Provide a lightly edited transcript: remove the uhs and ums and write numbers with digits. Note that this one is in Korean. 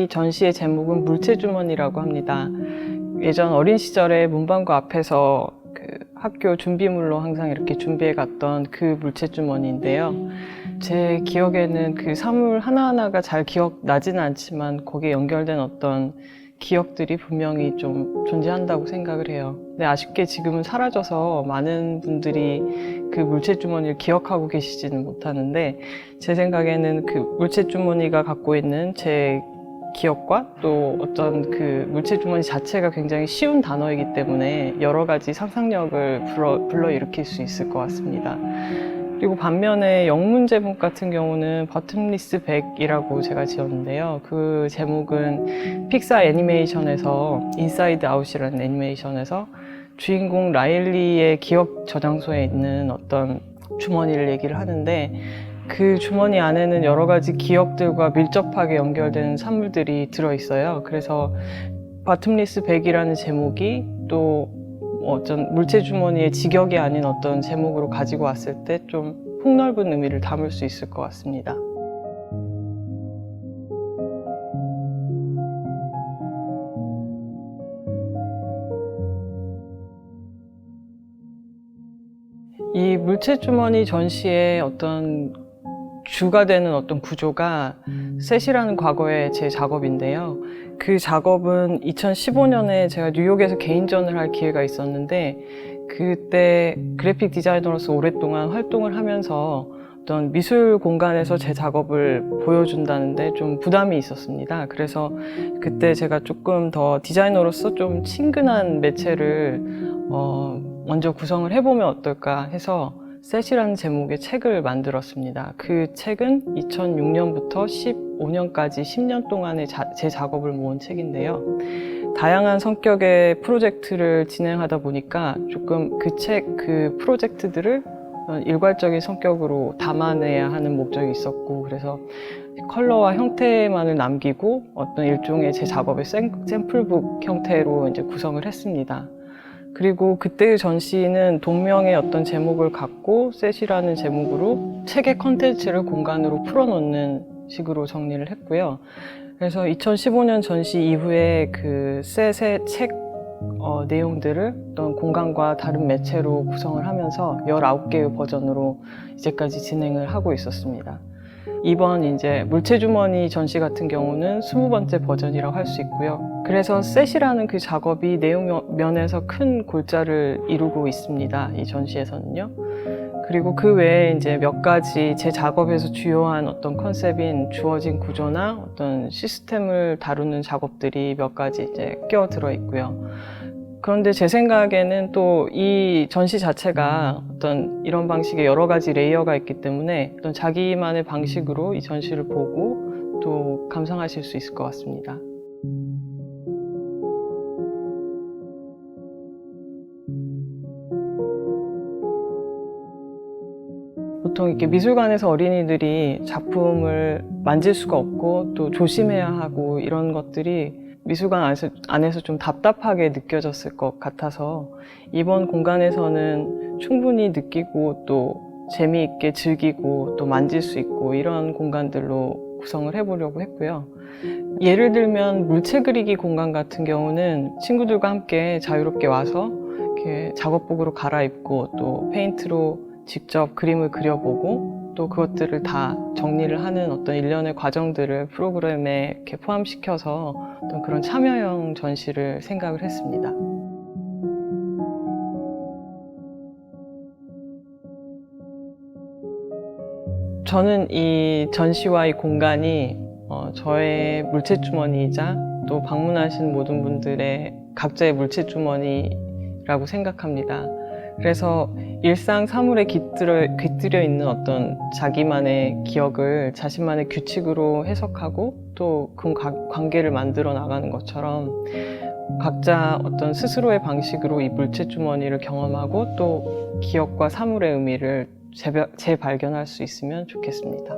전시의 제목은 물체주머니라고 합니다. 예전 어린 시절에 문방구 앞에서 학교 준비물로 항상 이렇게 준비해 갔던 그 물체주머니인데요. 제 기억에는 그 사물 하나하나가 잘 기억나지는 않지만 거기에 연결된 어떤 기억들이 분명히 좀 존재한다고 생각을 해요. 근데 아쉽게 지금은 사라져서 많은 분들이 그 물체주머니를 기억하고 계시지는 못하는데, 제 생각에는 그 물체주머니가 갖고 있는 제 기억과 또 어떤 그 물체주머니 자체가 굉장히 쉬운 단어이기 때문에 여러 가지 상상력을 불러일으킬 수 있을 것 같습니다. 그리고 반면에 영문 제목 같은 경우는 버튼리스 백이라고 제가 지었는데요. 그 제목은 픽사 애니메이션에서 인사이드 아웃이라는 애니메이션에서 주인공 라일리의 기억 저장소에 있는 어떤 주머니를 얘기를 하는데, 그 주머니 안에는 여러 가지 기억들과 밀접하게 연결된 산물들이 들어있어요. 그래서 버튼리스 백이라는 제목이 또 어떤 물체주머니의 직역이 아닌 어떤 제목으로 가지고 왔을 때 좀 폭넓은 의미를 담을 수 있을 것 같습니다. 이 물체주머니 전시의 어떤 주가 되는 어떤 구조가 셋이라는 과거의 제 작업인데요. 그 작업은 2015년에 제가 뉴욕에서 개인전을 할 기회가 있었는데, 그때 그래픽 디자이너로서 오랫동안 활동을 하면서 어떤 미술 공간에서 제 작업을 보여준다는데 좀 부담이 있었습니다. 그래서 그때 제가 조금 더 디자이너로서 좀 친근한 매체를 먼저 구성을 해보면 어떨까 해서 셋이라는 제목의 책을 만들었습니다. 그 책은 2006년부터 15년까지 10년 동안의 제 작업을 모은 책인데요. 다양한 성격의 프로젝트를 진행하다 보니까 조금 그 프로젝트들을 일괄적인 성격으로 담아내야 하는 목적이 있었고, 그래서 컬러와 형태만을 남기고 어떤 일종의 제 작업의 샘플북 형태로 이제 구성을 했습니다. 그리고 그때의 전시는 동명의 어떤 제목을 갖고 셋이라는 제목으로 책의 컨텐츠를 공간으로 풀어놓는 식으로 정리를 했고요. 그래서 2015년 전시 이후에 그 셋의 책 내용들을 어떤 공간과 다른 매체로 구성을 하면서 19개의 버전으로 이제까지 진행을 하고 있었습니다. 이번 이제 물체주머니 전시 같은 경우는 20번째 버전이라고 할 수 있고요. 그래서 셋이라는 그 작업이 내용 면에서 큰 골자를 이루고 있습니다. 이 전시에서는요. 그리고 그 외에 이제 몇 가지 제 작업에서 주요한 어떤 컨셉인 주어진 구조나 어떤 시스템을 다루는 작업들이 몇 가지 이제 끼어들어 있고요. 그런데 제 생각에는 또 이 전시 자체가 어떤 이런 방식의 여러 가지 레이어가 있기 때문에 어떤 자기만의 방식으로 이 전시를 보고 또 감상하실 수 있을 것 같습니다. 보통 이렇게 미술관에서 어린이들이 작품을 만질 수가 없고 또 조심해야 하고 이런 것들이 미술관 안에서 좀 답답하게 느껴졌을 것 같아서, 이번 공간에서는 충분히 느끼고 또 재미있게 즐기고 또 만질 수 있고 이런 공간들로 구성을 해보려고 했고요. 예를 들면 물체 그리기 공간 같은 경우는 친구들과 함께 자유롭게 와서 이렇게 작업복으로 갈아입고 또 페인트로 직접 그림을 그려보고 또 그것들을 다 정리를 하는 어떤 일련의 과정들을 프로그램에 이렇게 포함시켜서 어떤 그런 참여형 전시를 생각을 했습니다. 저는 이 전시와 이 공간이 저의 물체주머니이자 또 방문하신 모든 분들의 각자의 물체주머니라고 생각합니다. 그래서 일상 사물에 깃들여 있는 어떤 자기만의 기억을 자신만의 규칙으로 해석하고 또 그 관계를 만들어 나가는 것처럼 각자 어떤 스스로의 방식으로 이 물체주머니를 경험하고 또 기억과 사물의 의미를 재발견할 수 있으면 좋겠습니다.